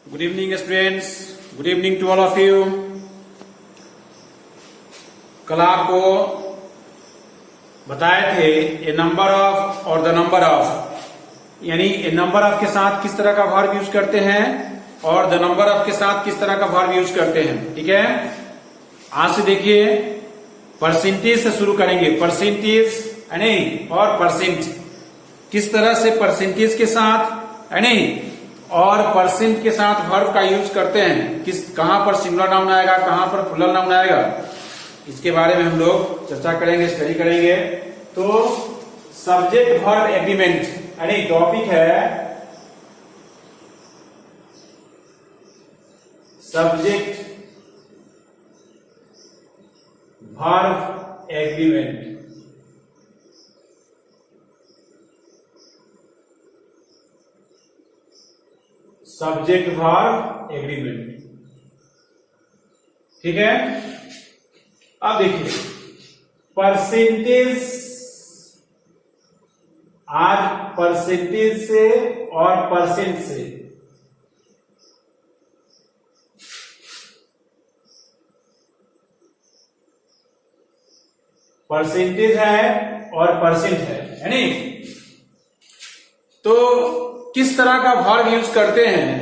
Good evening students, good evening to all of you. कल आपको बताए थे ए नंबर ऑफ और द नंबर ऑफ, यानी ए नंबर ऑफ के साथ किस तरह का वर्ब यूज करते हैं और द नंबर ऑफ के साथ किस तरह का वर्ब यूज करते हैं। ठीक है, आज से देखिए परसेंटेज से शुरू करेंगे। परसेंटेज यानी और परसेंट, किस तरह से परसेंटेज के साथ यानी और परसेंट के साथ वर्ब का यूज करते हैं, कहां पर सिंगुलर नाउन आएगा, कहां पर प्लूरल नाउन आएगा, इसके बारे में हम लोग चर्चा करेंगे, स्टडी करेंगे। तो सब्जेक्ट वर्ब एग्रीमेंट यानी टॉपिक है subject verb agreement. Subject verb agreement, ठीक है। अब देखिए परसेंटेज, आज परसेंटेज से और परसेंट से परसेंटेज है और परसेंट है, यानी तो किस तरह का वर्ब यूज करते हैं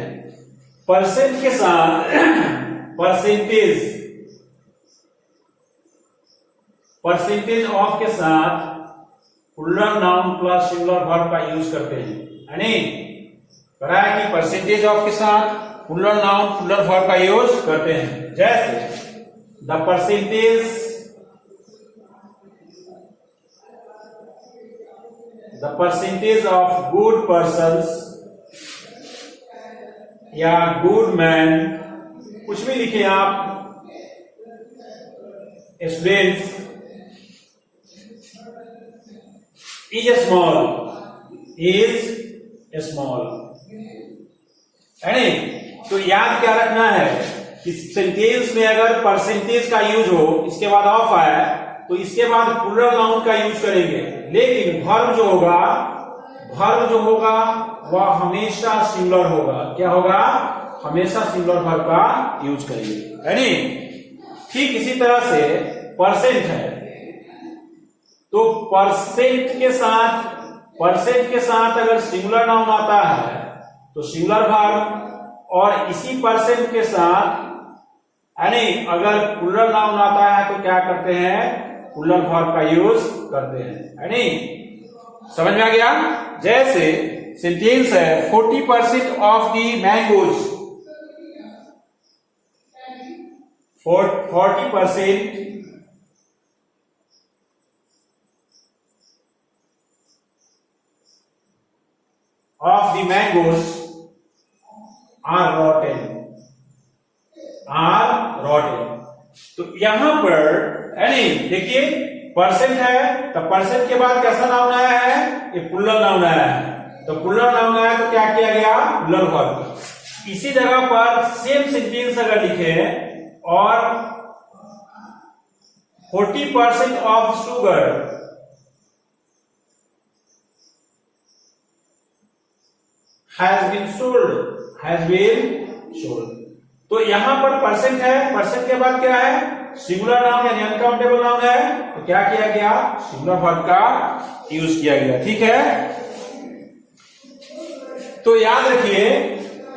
परसेंट के साथ। परसेंटेज ऑफ के साथ plural noun plus singular verb का यूज करते हैं, यानी कहा है कि परसेंटेज ऑफ के साथ प्लूरल नाउन प्लूरल वर्ब का यूज करते हैं। जैसे the percentage of good persons या गुड मैन, कुछ भी लिखे आप स्टूडेंट्स, इज स्मॉल, यानी तो याद क्या रखना है कि सेंटेंस में अगर परसेंटेज का यूज हो, इसके बाद ऑफ आया तो इसके बाद प्लूरल नाउन का यूज करेंगे, लेकिन वर्ब जो होगा वह हमेशा सिंगुलर होगा। क्या होगा? हमेशा सिंगुलर वर्ब का यूज करेंगे, यानी ठीक इसी तरह से परसेंट है तो परसेंट के साथ अगर सिंगुलर नाउन आता है तो सिंगुलर वर्ब, और इसी परसेंट के साथ यानी अगर प्लूरल नाउन आता है तो क्या करते हैं, प्लूरल वर्ब का यूज करते हैं, यानी समझ में आ गया। जैसे सेंटेंस है 40% of the mangoes, 40% of the mangoes are rotten। तो यहां पर यानी देखिए परसेंट है तो परसेंट के बाद कैसा नाउन आया है, ये प्लूरल नाउन आया है, तो प्लूरल नाउन आया तो क्या किया गया, प्लूरल वर्ब। इसी जगह पर सेम सेंटेंस अगर लिखे और 40% of sugar has been sold, तो यहां पर परसेंट है, परसेंट के बाद क्या है, सिंगुलर नाउन यानी अनकाउंटेबल नाउन है, तो क्या किया गया, सिंगुलर वर्ब का यूज किया गया। ठीक है, तो याद रखिए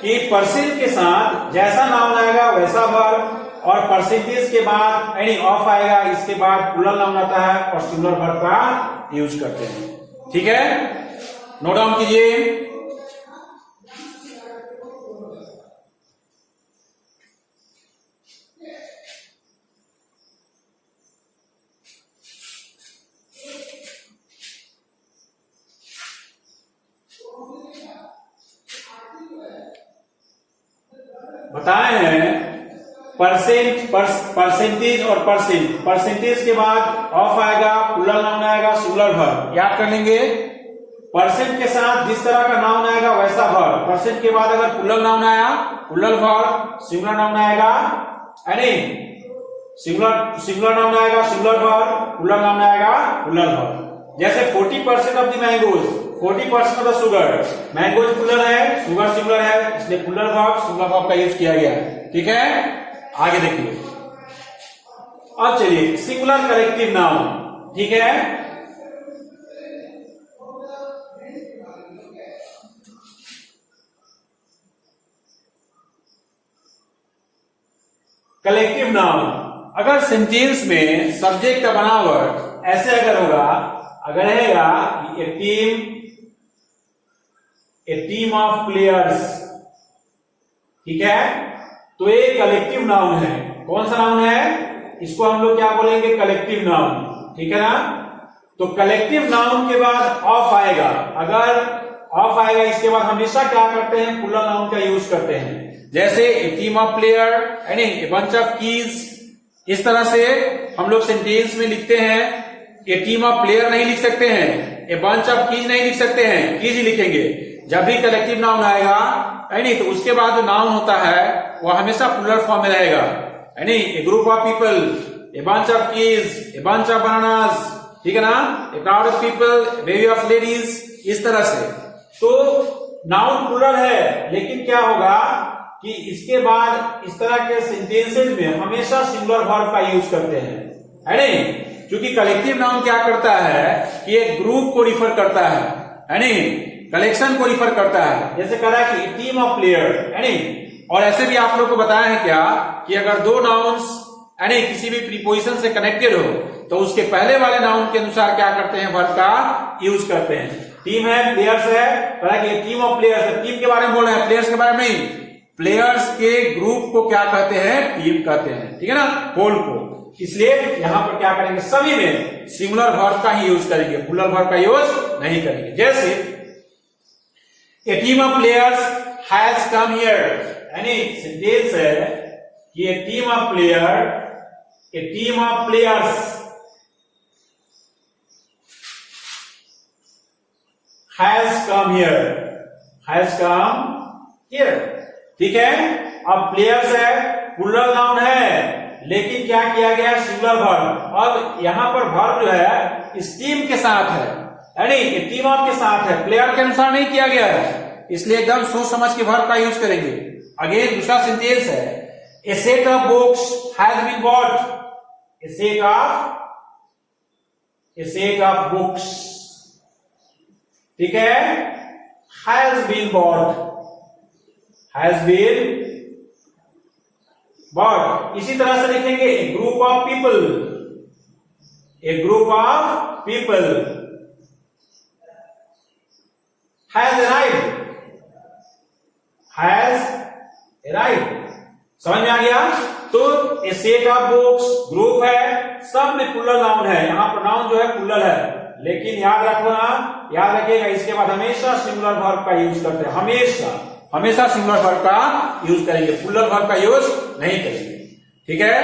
कि परसेंट के साथ जैसा नाउन आएगा वैसा वर्ब, और परसेंटेज के बाद यानी ऑफ आएगा, इसके बाद प्लूरल नाउन आता है और सिंगुलर वर्ब का यूज करते हैं। ठीक है, नोट डाउन कीजिए। बताए हैं परसेंटेज और परसेंटेज के बाद ऑफ आएगा, प्लूरल नाउन आएगा, सिंगुलर वर्ब। याद कर लेंगे, परसेंट के साथ जिस तरह का नाउन आएगा वैसा वर्ब, परसेंट के बाद अगर प्लूरल नाउन आया प्लूरल वर्ब, सिंगुलर नाउन आएगा यानी सिंगुलर नाउन आएगा सिंगुलर वर्ब, प्लूरल नाउन आएगा प्लूरल वर्ब। जैसे 40% of the mangoes, 40% of the sugar, mango plural है, शुगर सिंगुलर है, इसलिए प्लुरल वर्ब का यूज किया गया है। ठीक है, आगे देखिए। अब चलिए सिंगुलर कलेक्टिव नाउन। ठीक है, कलेक्टिव नाउन, अगर सेंटेंस में सब्जेक्ट का बना वर्ड ऐसे अगर होगा, अगर रहेगा ए टीम ऑफ प्लेयर्स, ठीक है, तो ये कलेक्टिव नाउन है। कौन सा नाउन है? इसको हम लोग क्या बोलेंगे? Collective noun. ठीक है ना? तो कलेक्टिव नाउन के बाद ऑफ आएगा, अगर ऑफ आएगा इसके बाद हमेशा क्या करते हैं? प्लुरल नाउन का यूज करते हैं। जैसे ए टीम ऑफ प्लेयर यानी ए बंच ऑफ कीज, इस तरह से हम लोग सेंटेंस में लिखते हैं। ए टीम ऑफ प्लेयर नहीं लिख सकते हैं, ए बंच ऑफ कीज नहीं लिख सकते हैं, कीज ही लिखेंगे। जब भी कलेक्टिव नाउन आएगा यानी तो उसके बाद जो नाउन होता है वह हमेशा प्लुरल फॉर्म में रहेगा, यानी a group of people, a bunch of keys, a bunch of bananas, ठीक है ना, a crowd of people, baby of ladies, इस तरह से। तो नाउन प्लुरल है, लेकिन क्या होगा कि इसके बाद इस तरह के सेंटेंसेस में हमेशा सिंगुलर वर्ब का यूज करते हैं, है नहीं? क्योंकि कलेक्टिव नाउन क्या करता है कि एक ग्रुप को रिफर करता है नहीं, कलेक्शन को रिफर करता है। जैसे कह रहा है कि टीम ऑफ प्लेयर, है नहीं? और ऐसे भी आप लोग को बताया है क्या कि अगर दो नाउन्स यानी किसी भी प्रीपोजिशन से कनेक्टेड हो तो उसके पहले वाले नाउन के अनुसार क्या करते हैं? वर्ब का यूज करते हैं। टीम है, प्लेयर्स है, कह रहा है कि टीम ऑफ प्लेयर्स है, टीम के बारे में बोल रहे हैं, प्लेयर्स के बारे में नहीं। प्लेयर्स के ग्रुप को क्या कहते हैं? टीम कहते हैं, ठीक है ना, होल को। इसलिए यहां पर क्या करेंगे? सभी में सिंगुलर वर्ब का ही यूज करेंगे, प्लुरल वर्ब का यूज नहीं करेंगे। जैसे a team of players has come here, यानी सेंटेंस है कि a team of players has come here, ठीक है। अब प्लेयर्स है, प्लुरल नाउन है, लेकिन क्या किया गया? Singular verb. अब यहां पर वर्ब जो है इस टीम के साथ है, यानी टीम ऑफ के साथ है, प्लेयर के अनुसार नहीं किया गया है, इसलिए एकदम सोच समझ के वर्ब का यूज करेंगे। अगेन दूसरा सेंटेंस है a set of books has been bought, a set of books, ठीक है, हैज बीन बॉट, इसी तरह से लिखेंगे a group of people has arrived, समझ में आ गया? तो a set of books group है, सब में प्लुरल नाउन है, यहां पर नाउन जो है प्लुरल है, लेकिन याद रखिएगा इसके बाद हमेशा सिंगुलर वर्ब का यूज करते हैं, हमेशा सिंगुलर वर्ब का यूज करेंगे, प्लुरल वर्ब का यूज नहीं करेंगे, ठीक है।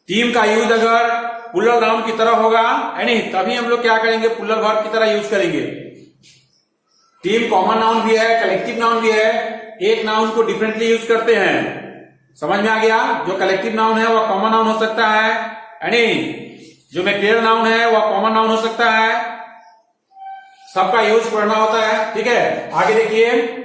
टीम का यूज अगर प्लुरल नाउन की तरह होगा यानी तभी हम लोग क्या करेंगे? प्लुरल वर्ब की तरह यूज करेंगे। टीम कॉमन नाउन भी है, कलेक्टिव नाउन भी है, एक नाउन को डिफरेंटली यूज करते हैं, समझ में आ गया? जो कलेक्टिव नाउन है वह कॉमन नाउन हो सकता है, यानी जो मैटेरियल नाउन है वह कॉमन नाउन हो सकता है, सबका यूज पढ़ना होता है, ठीक है। आगे देखिए,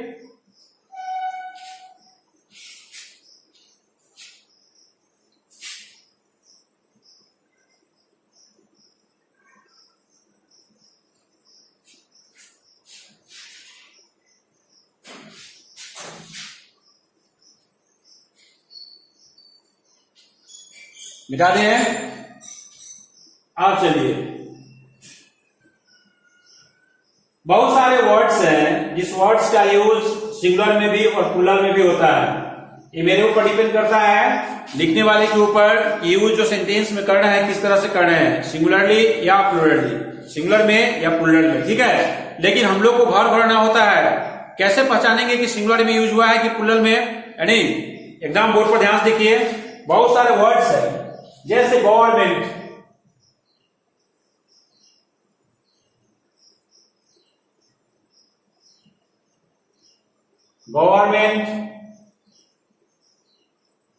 मिटा दें। अब चलिए, बहुत सारे वर्ड्स हैं जिस वर्ड्स का यूज सिंगुलर में भी और प्लुरल में भी होता है। ये मेरे ऊपर डिपेंड करता है लिखने वाले के ऊपर, यूज जो सेंटेंस में कर रहे हैं किस तरह से कर रहे हैं, सिंगुलरली या प्लुरली, सिंगुलर में या प्लुरल में, ठीक है। लेकिन हम लोग को भर भरना होता है, कैसे पहचानेंगे कि सिंगुलर में यूज हुआ है कि प्लुरल में? यानी एग्जाम बोर्ड पर ध्यान से देखिए, बहुत सारे वर्ड्स हैं जैसे गवर्नमेंट,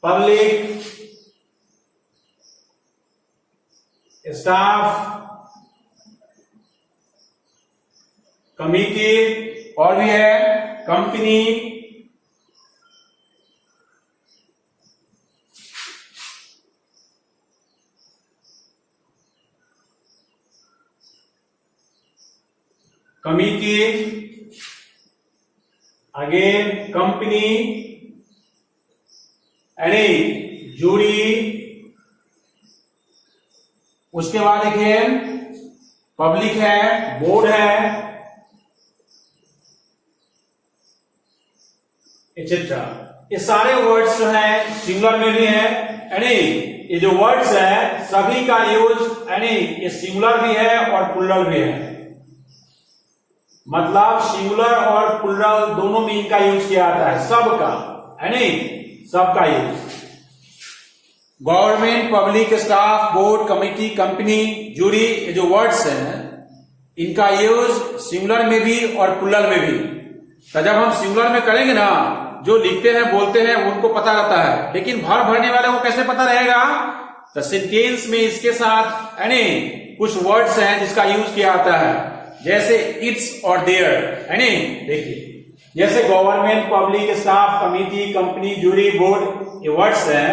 पब्लिक, स्टाफ, कमिटी, और भी है company, committee, again company, any jury, उसके बाद देखिए पब्लिक है, बोर्ड है, एक्सेट्रा। ये सारे वर्ड्स जो है सिंगुलर में भी है, यानी ये जो वर्ड्स है सभी का यूज यानी ये सिंगुलर भी है और प्लुरल भी है, मतलब सिंगुलर और प्लुरल दोनों में इनका यूज किया जाता है, सबका यानी सबका use. Government, public, staff, board, committee, company, jury, ये जो वर्ड्स हैं इनका यूज सिंगुलर में भी और प्लुरल में भी। तो जब हम सिंगुलर में करेंगे ना, जो लिखते हैं बोलते हैं उनको पता रहता है, लेकिन भर भरने वाले को कैसे पता रहेगा? तो सेंटेंस में इसके साथ यानी कुछ वर्ड्स हैं जिसका यूज किया जाता है, जैसे इट्स और देयर, यानी देखिए जैसे government, public, staff, committee, company, jury, board, ये वर्ड्स हैं,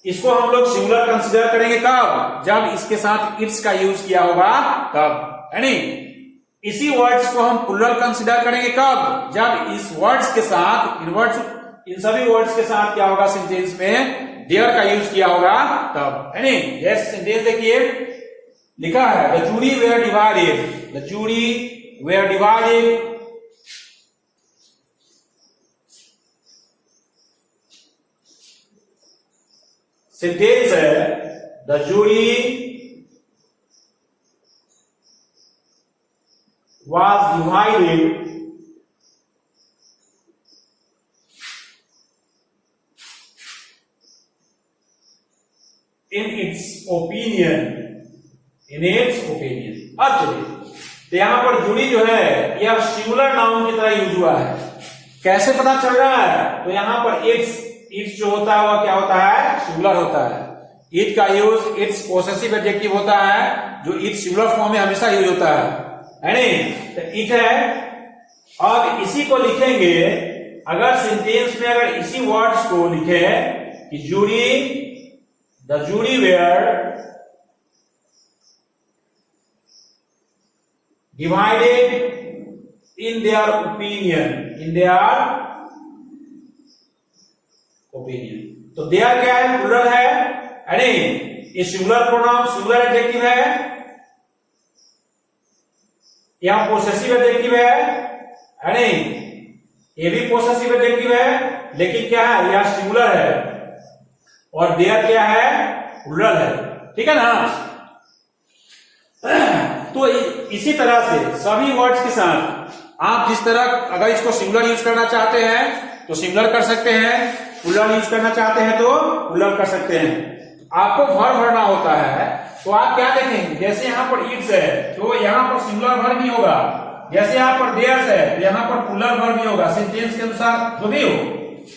इसको हम लोग सिंगुलर कंसीडर करेंगे कब? जब इसके साथ इट्स का यूज किया होगा तब, यानी इसी वर्ड्स को हम प्लुरल कंसीडर करेंगे कब? जब इस वर्ड्स के साथ इन सभी वर्ड्स के साथ क्या होगा सेंटेंस में देयर का यूज किया होगा तब, यानी जैसे सेंटेंस देखिए लिखा है the jury were divided, the jury were divided, sentence है the jury was divided in its opinion, अब चलिए तो यहां पर जूरी जो है यह सिंगुलर नाउन की तरह यूज हुआ है। कैसे पता चल रहा है? तो यहां पर इट्स जो होता है वह क्या होता है? सिंगुलर होता है। इट का यूज इट्स पोसेसिव एडजेक्टिव होता है, जो इट सिंगुलर फॉर्म में हमेशा यूज होता है नहीं? तो इट है। अब इसी को लिखेंगे, अगर सेंटेंस में अगर इसी वर्ड्स को लिखे कि jury, the jury were divided in their opinion, तो देयर क्या है? प्लुरल है, यानी ये सिंगुलर प्रोनाउन, सिंगुलर एडजेक्टिव है, यहां पोसेसिव एडजेक्टिव है, यानी ये भी पोसेसिव एडजेक्टिव है, लेकिन क्या है? यह सिंगुलर है, और देयर क्या है? प्लुरल है, ठीक है ना? तो इसी तरह से सभी वर्ड्स के साथ आप जिस तरह अगर इसको सिंगुलर यूज करना चाहते हैं तो सिंगुलर कर सकते हैं, प्लुरल यूज करना चाहते हैं तो प्लुरल कर सकते हैं। आपको भर भरना होता है तो आप क्या देखेंगे? जैसे यहाँ पर इट्स है तो यहाँ पर सिंगुलर वर्ब भी होगा, जैसे यहाँ पर देयर्स है तो यहाँ पर प्लुरल वर्ब भी होगा, सेंटेंस के अनुसार जो भी हो,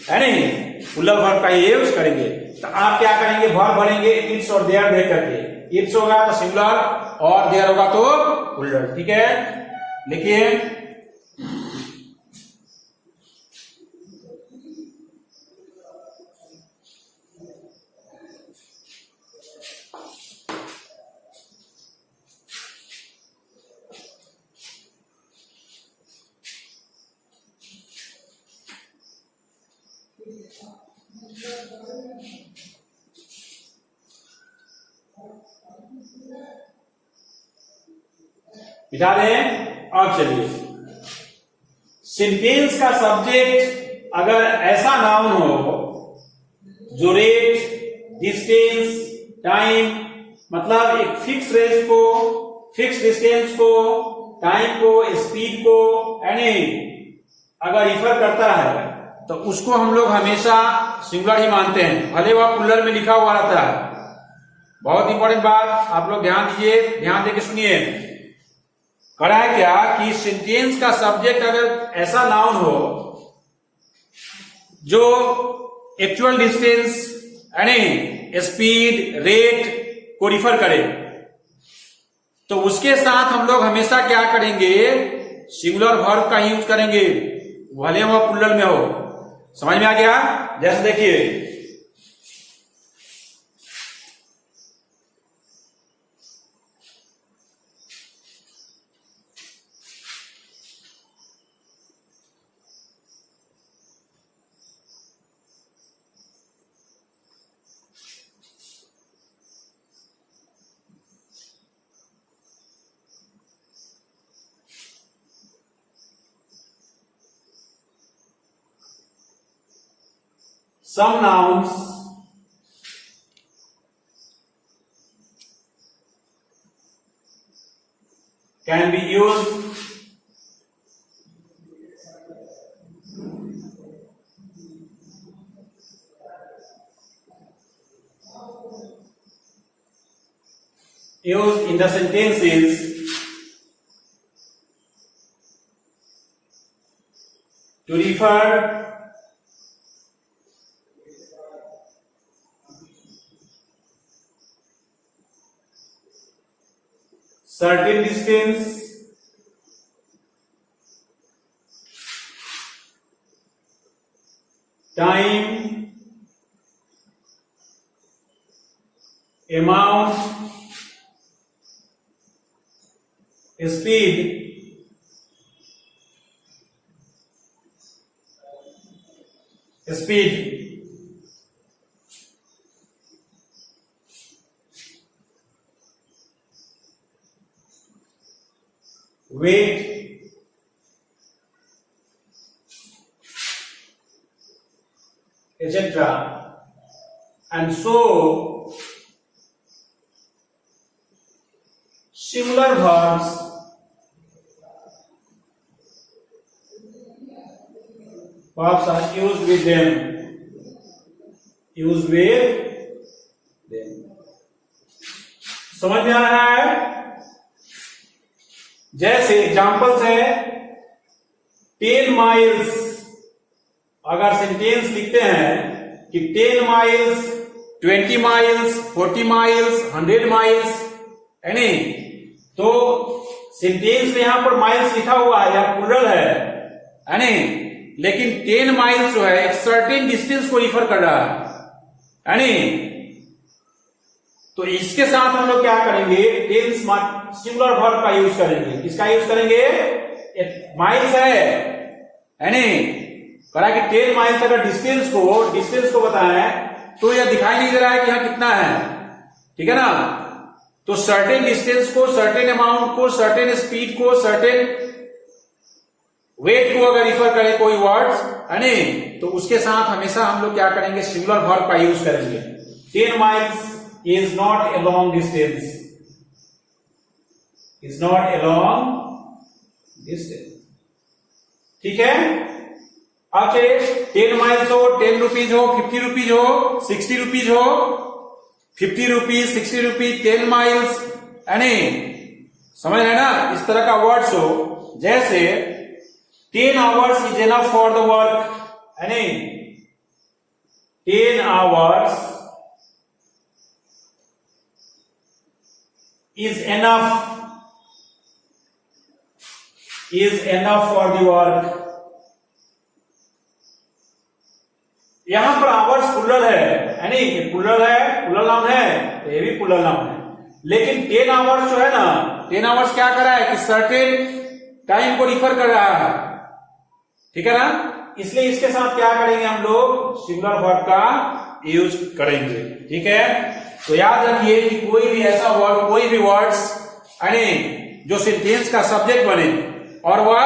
है नहीं? प्लुरल वर्ब का यूज करेंगे। तो आप क्या करेंगे? भर भरेंगे इट्स और देयर दे करके। इट्स होगा तो सिंगुलर और देयर होगा तो प्लुरल, ठीक है? लिखिए बिठा दें। अब चलिए सेंटेंस का सब्जेक्ट अगर ऐसा नाउन हो जो रेट, डिस्टेंस, टाइम, मतलब एक फिक्स रेंज को, फिक्स डिस्टेंस को, टाइम को, स्पीड को यानी अगर रिफर करता है तो उसको हम लोग हमेशा सिंगुलर ही मानते हैं, भले वह प्लुरल में लिखा हुआ रहता है। बहुत इंपॉर्टेंट बात, आप लोग ध्यान दीजिए, ध्यान देके सुनिए। करा है क्या कि सेंटेंस का सब्जेक्ट अगर ऐसा नाउन हो जो एक्चुअल डिस्टेंस यानी स्पीड, रेट को रिफर करे तो उसके साथ हम लोग हमेशा क्या करेंगे? सिंगुलर वर्ब का यूज करेंगे, भले वह प्लूरल में हो। समझ में आ गया? जैसे देखिए, some nouns can be used in the sentences to refer certain distance, time, amount, speed, weight, etc. And so similar verbs are used with them. समझ में आ रहा है? जैसे एग्जांपल्स है 10 माइल्स, अगर सेंटेंस लिखते हैं कि 10 माइल्स, 20 माइल्स, 40 माइल्स, 100 माइल्स, है नहीं, तो सेंटेंस में यहां पर माइल्स लिखा हुआ है या प्लूरल है नहीं, लेकिन 10 माइल्स जो है एक सर्टेन डिस्टेंस को रिफर कर रहा है नहीं। तो इसके साथ हम लोग क्या करेंगे, 10 सिंगुलर वर्ब का यूज करेंगे। किसका यूज करेंगे? माइल्स है नहीं, करा कि 10 माइल्स अगर डिस्टेंस को बताएं तो यह दिखाई नहीं दे रहा है कि यहां कितना है, ठीक है ना। तो सर्टेन डिस्टेंस को, सर्टेन अमाउंट को, सर्टेन स्पीड को, सर्टेन वेट को अगर रिफर करें कोई वर्ड्स है नहीं, तो उसके साथ हमेशा हम लोग क्या करेंगे, सिंगुलर वर्ब का यूज करेंगे। 10 miles is not a long distance, ठीक है। अब चलिए 10 माइल्स हो, 10 रुपीज हो, 50 रुपीज हो, 60 रुपीज हो, 50 रुपीज, 60 रुपीज, 10 माइल्स, यानी समझ रहे ना, इस तरह का वर्ड्स हो। जैसे 10 hours is enough for the work, यानी 10 hours is enough for the work। यहां पर आवर्स प्लूरल है नहीं, ये प्लूरल नाउन है, तो ये भी प्लूरल नाउन है। लेकिन 10 आवर्स जो है ना, 10 आवर्स क्या कर रहा है कि सर्टेन टाइम को रिफर कर रहा है, ठीक है ना। इसलिए इसके साथ क्या करेंगे हम लोग, सिंगुलर वर्ब का यूज करेंगे, ठीक है। तो याद रखिए कि कोई भी ऐसा वर्ड, कोई भी वर्ड्स यानी जो सेंटेंस का सब्जेक्ट बने और वह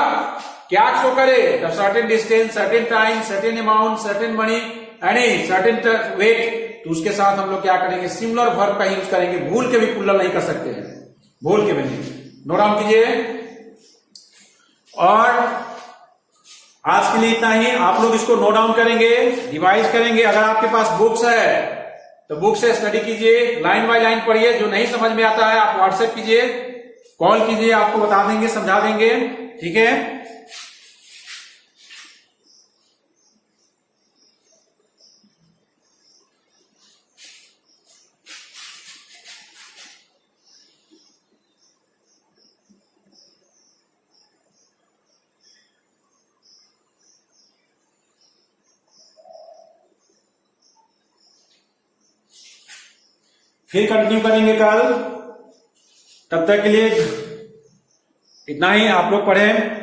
क्या शो करे, the certain distance, certain time, certain amount, certain money, यानी सर्टेन वेट, तो उसके साथ हम लोग क्या करेंगे, सिंगुलर वर्ब का यूज करेंगे। भूल के भी प्लूरल नहीं कर सकते हैं, भूल के भी नहीं। नोट डाउन कीजिए। और आज के लिए इतना ही, आप लोग इसको नोट डाउन करेंगे, रिवाइज करेंगे। अगर आपके पास बुक्स है तो बुक से स्टडी कीजिए, लाइन बाय लाइन पढ़िए। जो नहीं समझ में आता है आप व्हाट्सएप कीजिए, कॉल कीजिए, आपको बता देंगे, समझा देंगे, ठीक है। फिर कंटिन्यू करेंगे कल। तब तक के लिए इतना ही। आप लोग पढ़ें।